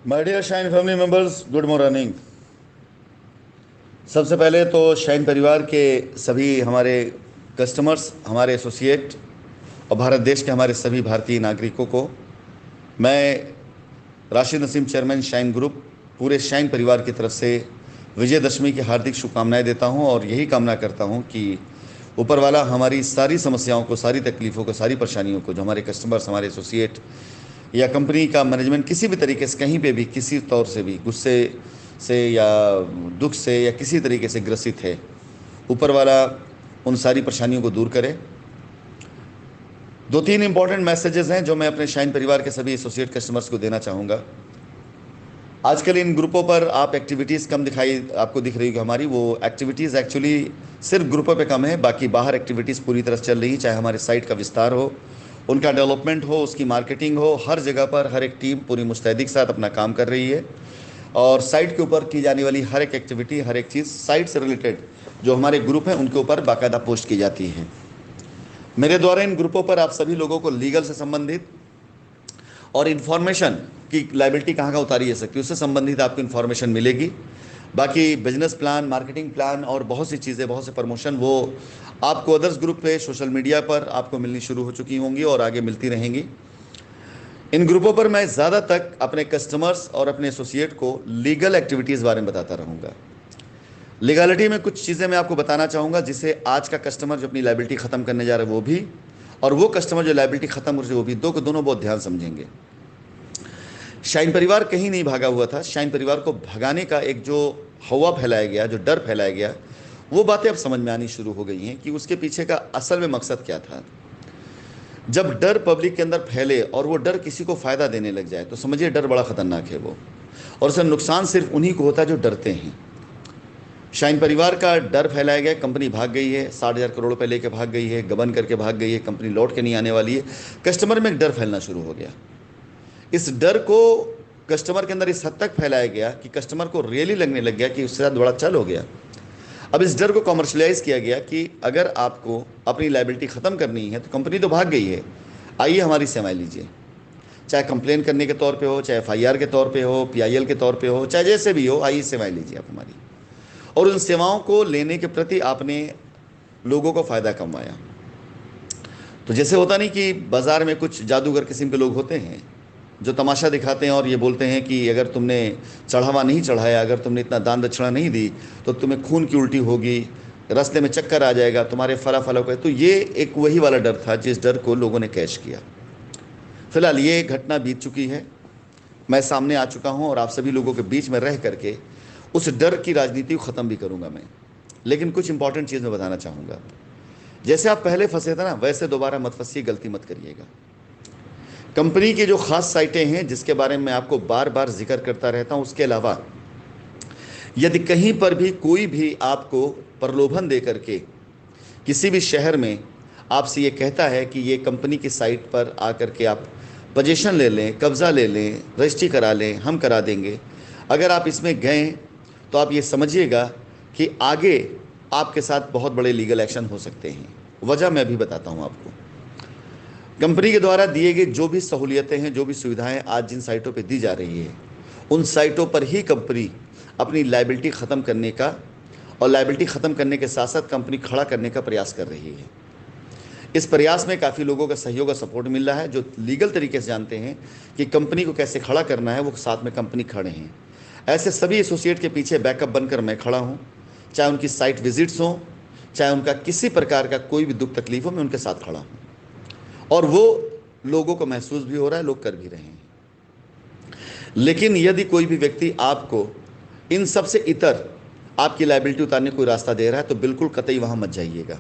My dear shine family members, good morning. सबसे पहले तो शाइन परिवार के सभी हमारे कस्टमर्स, हमारे एसोसिएट और भारत देश के हमारे सभी भारतीय नागरिकों को मैं Rashid Naseem, chairman shine group, पूरे शाइन परिवार की तरफ से विजयदशमी की हार्दिक शुभकामनाएं देता हूं और यही कामना करता हूं कि ऊपर वाला हमारी सारी समस्याओं को, सारी तकलीफ़ों को, सारी परेशानियों को, जो हमारे कस्टमर्स, हमारे एसोसिएट या कंपनी का मैनेजमेंट किसी भी तरीके से, कहीं पे भी, किसी तौर से भी गुस्से से या दुख से या किसी तरीके से ग्रसित है, ऊपर वाला उन सारी परेशानियों को दूर करे। दो तीन इंपॉर्टेंट मैसेजेस हैं जो मैं अपने शाइन परिवार के सभी एसोसिएट कस्टमर्स को देना चाहूँगा। आजकल इन ग्रुपों पर आप एक्टिविटीज़ कम आपको दिख रही होगी हमारी, वो एक्टिविटीज़ एक्चुअली सिर्फ ग्रुपों पे कम है, बाकी बाहर एक्टिविटीज़ पूरी तरह से चल रही है। चाहे हमारे साइट का विस्तार हो, उनका डेवलपमेंट हो, उसकी मार्केटिंग हो, हर जगह पर हर एक टीम पूरी मुस्तैदी के साथ अपना काम कर रही है और साइट के ऊपर की जाने वाली हर एक एक्टिविटी, हर एक चीज़ साइट से रिलेटेड जो हमारे ग्रुप हैं उनके ऊपर बाकायदा पोस्ट की जाती है। मेरे द्वारा इन ग्रुपों पर आप सभी लोगों को लीगल से संबंधित और इन्फॉर्मेशन की लाइबिलिटी कहाँ कहाँ उतारी जा सकती है उससे संबंधित आपको इन्फॉर्मेशन मिलेगी। बाकी बिजनेस प्लान, मार्केटिंग प्लान और बहुत सी चीज़ें, बहुत से प्रमोशन वो आपको अदर्स ग्रुप पे, सोशल मीडिया पर आपको मिलनी शुरू हो चुकी होंगी और आगे मिलती रहेंगी। इन ग्रुपों पर मैं ज़्यादा तक अपने कस्टमर्स और अपने एसोसिएट को लीगल एक्टिविटीज़ बारे में बताता रहूँगा। लीगलिटी में कुछ चीज़ें मैं आपको बताना चाहूँगा जिससे आज का कस्टमर जो अपनी लाइबिलिटी ख़त्म करने जा रहा है वो भी, और वो कस्टमर जो लाइबिलिटी ख़त्म हो रही है वो भी, दोनों बहुत ध्यान समझेंगे। शाइन परिवार कहीं नहीं भागा हुआ था। शाइन परिवार को भगाने का एक जो हवा फैलाया गया, जो डर फैलाया गया, वो बातें अब समझ में आनी शुरू हो गई हैं कि उसके पीछे का असल में मकसद क्या था। जब डर पब्लिक के अंदर फैले और वो डर किसी को फ़ायदा देने लग जाए तो समझिए डर बड़ा ख़तरनाक है वो, और उसका नुकसान सिर्फ उन्हीं को होता है जो डरते हैं। शाइन परिवार का डर फैलाया गया, कंपनी भाग गई है, 60,000 करोड़ रुपए लेके भाग गई है, गबन करके भाग गई है, कंपनी लौट के नहीं आने वाली है। कस्टमर में एक डर फैलना शुरू हो गया। इस डर को कस्टमर के अंदर इस हद तक फैलाया गया कि कस्टमर को रियली लगने लग गया कि उसके साथ बड़ा चल हो गया। अब इस डर को कमर्शलाइज किया गया कि अगर आपको अपनी लाइबिलिटी ख़त्म करनी है तो कंपनी तो भाग गई है, आइए हमारी सेवाएं लीजिए। चाहे कंप्लेन करने के तौर पे हो, चाहे एफआईआर के तौर पे हो, पीआईएल के तौर पे हो, चाहे जैसे भी हो, आइए सेवाएं लीजिए आप हमारी। और उन सेवाओं को लेने के प्रति आपने लोगों को फ़ायदा कमाया। तो जैसे होता नहीं कि बाज़ार में कुछ जादूगर किस्म के लोग होते हैं जो तमाशा दिखाते हैं और ये बोलते हैं कि अगर तुमने चढ़ावा नहीं चढ़ाया, अगर तुमने इतना दान दक्षिणा नहीं दी तो तुम्हें खून की उल्टी होगी, रास्ते में चक्कर आ जाएगा, तुम्हारे फला को। तो ये एक वही वाला डर था जिस डर को लोगों ने कैश किया। फिलहाल ये घटना बीत चुकी है, मैं सामने आ चुका हूँ और आप सभी लोगों के बीच में रह करके उस डर की राजनीति को ख़त्म भी करूँगा मैं। लेकिन कुछ इंपॉर्टेंट चीज़ मैं बताना चाहूँगा। जैसे आप पहले फंसे थे ना, वैसे दोबारा मत फंसिए, गलती मत करिएगा। कंपनी की जो ख़ास साइटें हैं जिसके बारे में आपको बार बार जिक्र करता रहता हूँ, उसके अलावा यदि कहीं पर भी कोई भी आपको प्रलोभन दे करके किसी भी शहर में आपसे ये कहता है कि ये कंपनी की साइट पर आकर के आप पोजीशन ले लें, कब्ज़ा ले लें, रजिस्ट्री करा लें, हम करा देंगे, अगर आप इसमें गए तो आप ये समझिएगा कि आगे आपके साथ बहुत बड़े लीगल एक्शन हो सकते हैं। वजह मैं भी बताता हूँ आपको। कंपनी के द्वारा दिए गए जो भी सहूलियतें हैं, जो भी सुविधाएं आज जिन साइटों पे दी जा रही है, उन साइटों पर ही कंपनी अपनी लाइबिलिटी ख़त्म करने का, और लाइबिलिटी ख़त्म करने के साथ साथ कंपनी खड़ा करने का प्रयास कर रही है। इस प्रयास में काफ़ी लोगों का सहयोग और सपोर्ट मिल रहा है जो लीगल तरीके से जानते हैं कि कंपनी को कैसे खड़ा करना है, वो साथ में कंपनी खड़े हैं। ऐसे सभी एसोसिएट के पीछे बैकअप बनकर मैं खड़ा हूँ, चाहे उनकी साइट विजिट्स हों, चाहे उनका किसी प्रकार का कोई भी दुख तकलीफ हो, मैं उनके साथ खड़ा हूँ। और वो लोगों को महसूस भी हो रहा है, लोग कर भी रहे हैं। लेकिन यदि कोई भी व्यक्ति आपको इन सब से इतर आपकी लाइबिलिटी उतारने कोई रास्ता दे रहा है तो बिल्कुल कतई वहाँ मत जाइएगा,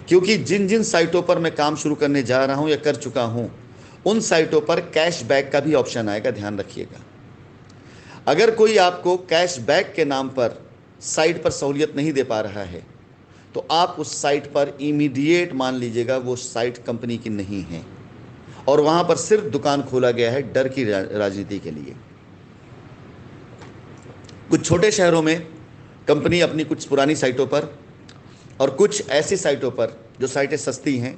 क्योंकि जिन जिन साइटों पर मैं काम शुरू करने जा रहा हूँ या कर चुका हूँ, उन साइटों पर कैशबैक का भी ऑप्शन आएगा, ध्यान रखिएगा। अगर कोई आपको कैशबैक के नाम पर साइट पर सहूलियत नहीं दे पा रहा है तो आप उस साइट पर इमीडिएट मान लीजिएगा वो साइट कंपनी की नहीं है और वहाँ पर सिर्फ दुकान खोला गया है डर की राजनीति के लिए। कुछ छोटे शहरों में कंपनी अपनी कुछ पुरानी साइटों पर और कुछ ऐसी साइटों पर जो साइटें सस्ती हैं,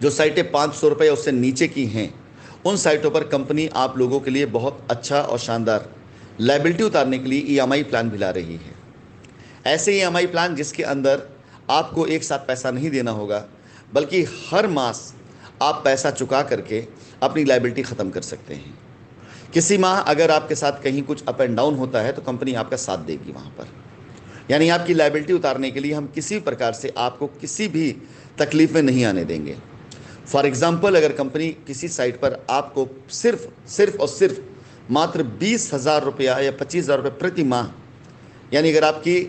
जो साइटें 500 रुपये उससे नीचे की हैं, उन साइटों पर कंपनी आप लोगों के लिए बहुत अच्छा और शानदार लायबिलिटी उतारने के लिए ईएमआई प्लान भी ला रही है। ऐसे ईएमआई प्लान जिसके अंदर आपको एक साथ पैसा नहीं देना होगा, बल्कि हर मास आप पैसा चुका करके अपनी लायबिलिटी ख़त्म कर सकते हैं। किसी माह अगर आपके साथ कहीं कुछ अप एंड डाउन होता है तो कंपनी आपका साथ देगी वहाँ पर। यानी आपकी लायबिलिटी उतारने के लिए हम किसी प्रकार से आपको किसी भी तकलीफ में नहीं आने देंगे। फॉर एग्जाम्पल, अगर कंपनी किसी साइट पर आपको सिर्फ मात्र 20,000 रुपया या 25,000 रुपये प्रति माह, यानी अगर आपकी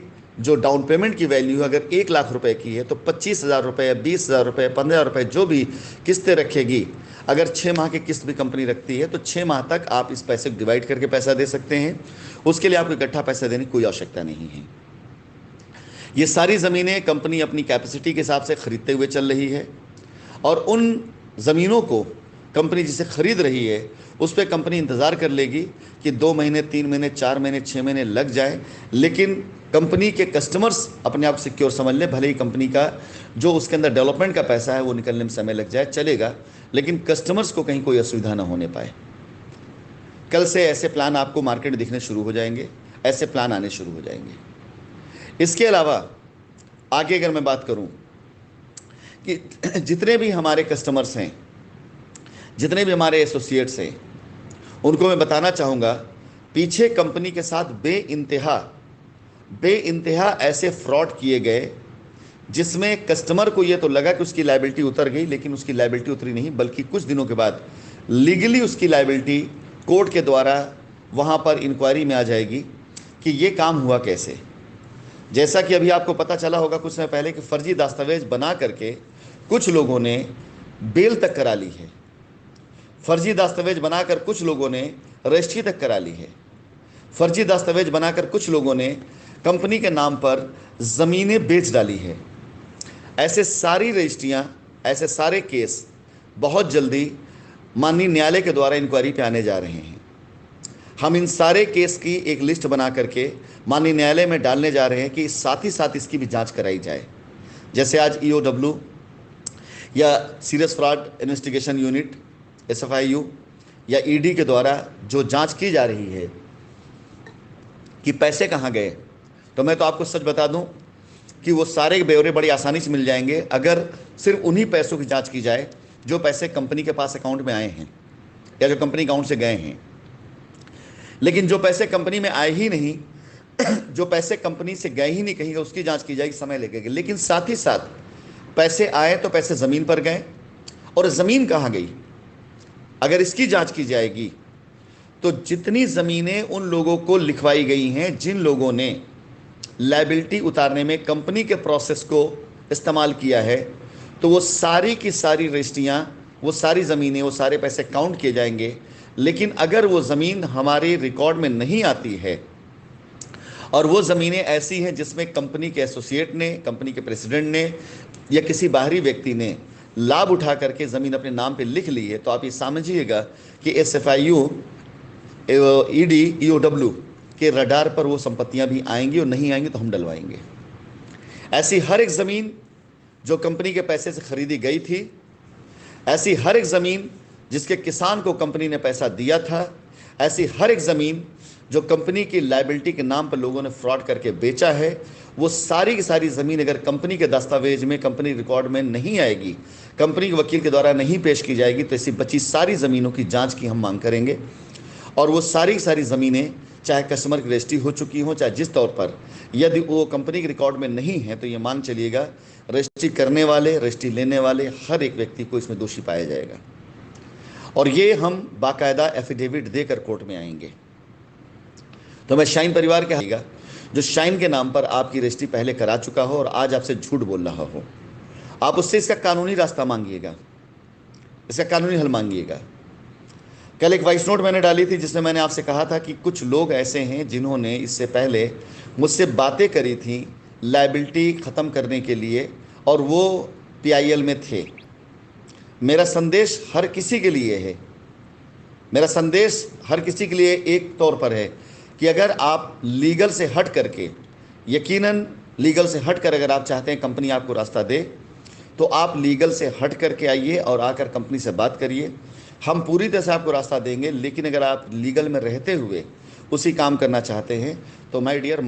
जो डाउन पेमेंट की वैल्यू अगर 1,00,000 रुपए की है तो 25,000 रुपये, 20,000 रुपये, 15,000 रुपये जो भी किस्तें रखेगी, अगर 6 माह की किस्त भी कंपनी रखती है तो 6 माह तक आप इस पैसे को डिवाइड करके पैसा दे सकते हैं। उसके लिए आपको इकट्ठा पैसा देने की कोई आवश्यकता नहीं है। ये सारी ज़मीनें कंपनी अपनी कैपेसिटी के हिसाब से ख़रीदते हुए चल रही है और उन ज़मीनों को कंपनी जिसे ख़रीद रही है उस पर कंपनी इंतज़ार कर लेगी कि 2 महीने, 3 महीने, 4 महीने, 6 महीने लग जाए, लेकिन कंपनी के कस्टमर्स अपने आप सिक्योर समझ लें। भले ही कंपनी का जो उसके अंदर डेवलपमेंट का पैसा है वो निकलने में समय लग जाए, चलेगा, लेकिन कस्टमर्स को कहीं कोई असुविधा ना होने पाए। कल से ऐसे प्लान आपको मार्केट में दिखने शुरू हो जाएंगे, ऐसे प्लान आने शुरू हो जाएंगे। इसके अलावा आगे अगर मैं बात करूं कि जितने भी हमारे कस्टमर्स हैं, जितने भी हमारे एसोसिएट्स हैं, उनको मैं बताना चाहूँगा, पीछे कंपनी के साथ बेइंतहा ऐसे फ्रॉड किए गए जिसमें कस्टमर को ये तो लगा कि उसकी लायबिलिटी उतर गई, लेकिन उसकी लायबिलिटी उतरी नहीं, बल्कि कुछ दिनों के बाद लीगली उसकी लायबिलिटी कोर्ट के द्वारा वहाँ पर इंक्वायरी में आ जाएगी कि ये काम हुआ कैसे। जैसा कि अभी आपको पता चला होगा कुछ समय पहले कि फर्जी दस्तावेज बना करके कुछ लोगों ने बेल तक करा ली है। फर्जी दस्तावेज बनाकर कुछ लोगों ने रजिस्ट्री तक करा ली है। फर्जी दस्तावेज बनाकर कुछ लोगों ने कंपनी के नाम पर ज़मीनें बेच डाली है। ऐसे सारी रजिस्ट्रियाँ, ऐसे सारे केस बहुत जल्दी माननीय न्यायालय के द्वारा इंक्वायरी पे आने जा रहे हैं। हम इन सारे केस की एक लिस्ट बना करके माननीय न्यायालय में डालने जा रहे हैं कि साथ ही साथ इसकी भी जांच कराई जाए। जैसे आज EOW या serious fraud investigation unit SFIU या ED के द्वारा जो जांच की जा रही है कि पैसे कहाँ गए, तो मैं तो आपको सच बता दूं कि वो सारे ब्यौरे बड़ी आसानी से मिल जाएंगे अगर सिर्फ उन्हीं पैसों की जांच की जाए जो पैसे कंपनी के पास अकाउंट में आए हैं या जो कंपनी अकाउंट से गए हैं। लेकिन जो पैसे कंपनी में आए ही नहीं, जो पैसे कंपनी से गए ही नहीं कहीं, उसकी जांच की जाएगी, समय लगेगा। लेकिन साथ ही साथ पैसे आए तो पैसे ज़मीन पर गए, और ज़मीन कहाँ गई, अगर इसकी जांच की जाएगी तो जितनी ज़मीनें उन लोगों को लिखवाई गई हैं जिन लोगों ने लायबिलिटी उतारने में कंपनी के प्रोसेस को इस्तेमाल किया है, तो वो सारी की सारी रजिस्ट्रियाँ, वो सारी ज़मीनें, वो सारे पैसे काउंट किए जाएंगे। लेकिन अगर वो ज़मीन हमारे रिकॉर्ड में नहीं आती है और वो ज़मीनें ऐसी हैं जिसमें कंपनी के एसोसिएट ने, कंपनी के प्रेसिडेंट ने या किसी बाहरी व्यक्ति ने लाभ उठा करके ज़मीन अपने नाम पे लिख ली है, तो आप ये समझिएगा कि SFIU, ED, EOW के रडार पर वो संपत्तियां भी आएंगी, और नहीं आएंगी तो हम डलवाएंगे। ऐसी हर एक ज़मीन जो कंपनी के पैसे से खरीदी गई थी, ऐसी हर एक ज़मीन जिसके किसान को कंपनी ने पैसा दिया था, ऐसी हर एक ज़मीन जो कंपनी की लायबिलिटी के नाम पर लोगों ने फ्रॉड करके बेचा है, वो सारी की सारी ज़मीन अगर कंपनी के दस्तावेज में, कंपनी रिकॉर्ड में नहीं आएगी, कंपनी के वकील के द्वारा नहीं पेश की जाएगी, तो ऐसी बची सारी ज़मीनों की जांच की हम मांग करेंगे। और वो सारी की सारी ज़मीनें चाहे कस्टमर की रजिस्ट्री हो चुकी हो, चाहे जिस तौर पर, यदि वो कंपनी के रिकॉर्ड में नहीं है तो ये मान चलिएगा रजिस्ट्री करने वाले, रजिस्ट्री लेने वाले हर एक व्यक्ति को इसमें दोषी पाया जाएगा। और ये हम बाकायदा एफिडेविट देकर कोर्ट में आएंगे। तो मैं शाइन परिवार के आएगा जो शाइन के नाम पर आपकी रजिस्ट्री पहले करा चुका हो और आज आपसे झूठ बोल रहा हो, आप उससे इसका कानूनी रास्ता मांगिएगा, इसका कानूनी हल मांगिएगा। कल एक वॉइस नोट मैंने डाली थी जिसमें मैंने आपसे कहा था कि कुछ लोग ऐसे हैं जिन्होंने इससे पहले मुझसे बातें करी थी लायबिलिटी ख़त्म करने के लिए, और वो PIL में थे। मेरा संदेश हर किसी के लिए है, मेरा संदेश हर किसी के लिए एक तौर पर है कि अगर आप लीगल से हट करके, यकीनन लीगल से हट कर अगर आप चाहते हैं कंपनी आपको रास्ता दे, तो आप लीगल से हट करके आइए और आकर कंपनी से बात करिए। हम पूरी तरह से आपको रास्ता देंगे, लेकिन अगर आप लीगल में रहते हुए उसी काम करना चाहते हैं तो माय डियर